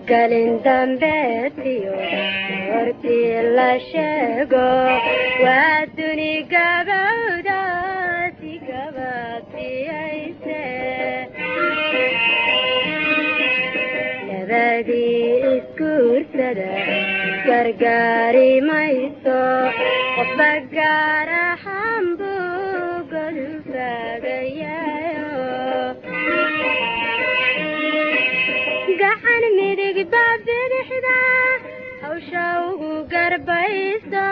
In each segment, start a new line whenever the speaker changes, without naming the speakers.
galin dambeetiyo hortii la sheego waa duni gabowda si gabaabsiyayse labadii isguursada gargaari mayso qofba gaar ahaan buu golfaagayayo gacan midig baa bidixda hawsha ugu garbayso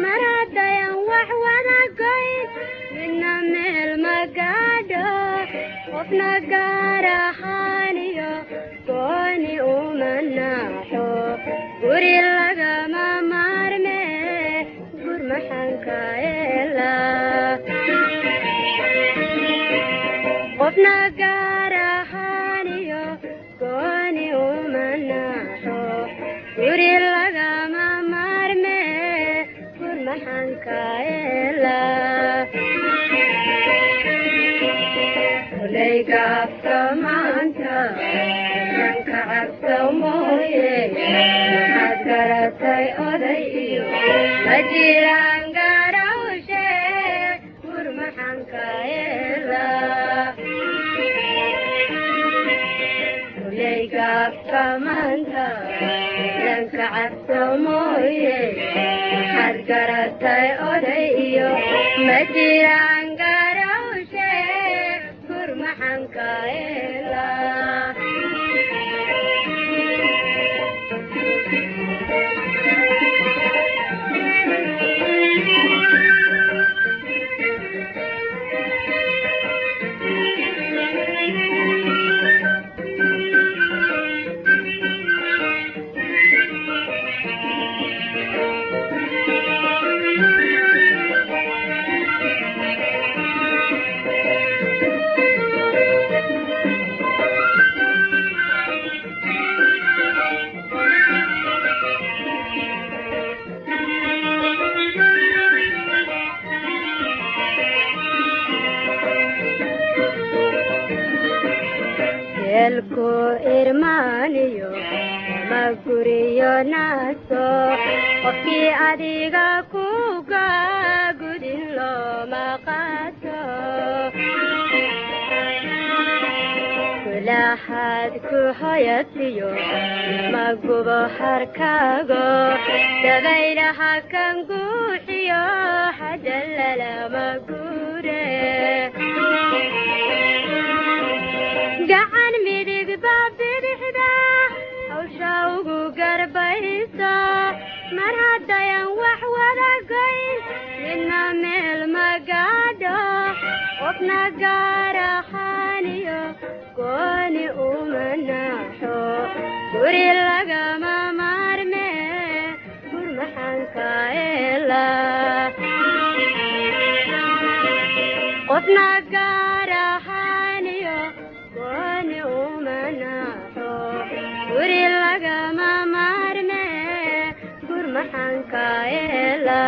mar haddayan wax wada goyn midna meel ma gaadho qofna gaar ahaan iyo gooni uma naaxo guri lagama maarme gur maxanka ela qofna gaar ahaan iyo gooni uma naaxo guri lagama maarme gur maxanka ela وليك أفكمانتا لنك عبسوموي حدرتي أوديو مجيران قاروشي ورمحنك إلا وليك أفكمانتا لنك عبسوموي حدرتي أوديو مجيران قاروشي محنكايلا elko irmaniyo maguriyo naso qofki adiga kuga gudin loo maqato kulahad ku hayatiyo magubo harkago dabaylaha kan guuxiyo hadalala magure gacan midig baa bidixda hawsha ugu garbayso mar haddayan wax wada goyn midna meel ma gaadho qofna gaar ahaan iyo gooni uma naaxo guri lagama maarme gur maxanka ela qofna gaar ahaan iyo gooni uma naaxo guri lagama maarme gur maxanka ela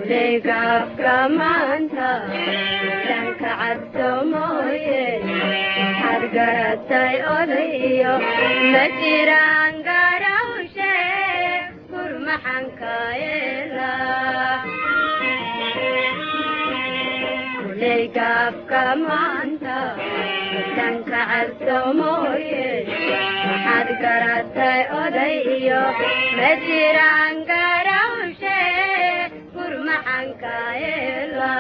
وليك أفكمانتا لنك عبسوموي حرقرتي أوديو مجيران قاروشي gur maxanka ela وليك أفكمانتا لنك عبسوموي حرقرتي أوديو مجيران قاروشي gur maxanka ela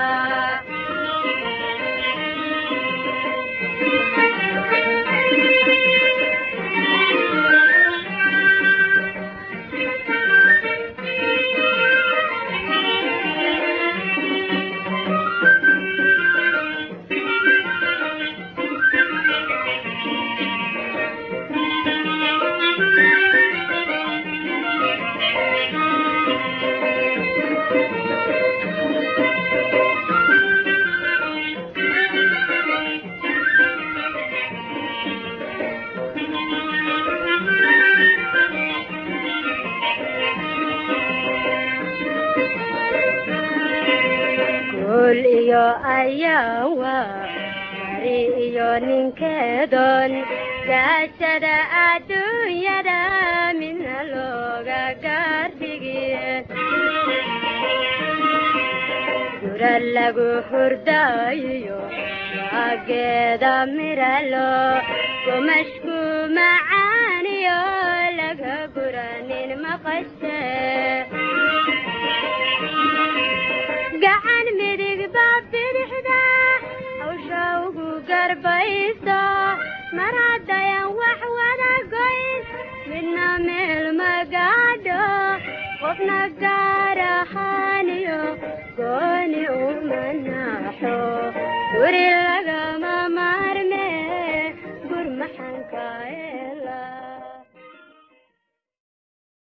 iyo ayawa قعدي نكدون جاشد الدنيا من لوغا قردقين جرى لغو حردايو واقيدا ميرالو ومشكو معانيو لغا قرانين مقشة قعان مدق باب ترحدا وشوقو قربايسو مرادا ينوح وانا قويس منا ميل مقادو قفنا قارحانيو قوني ومناحو وري لغا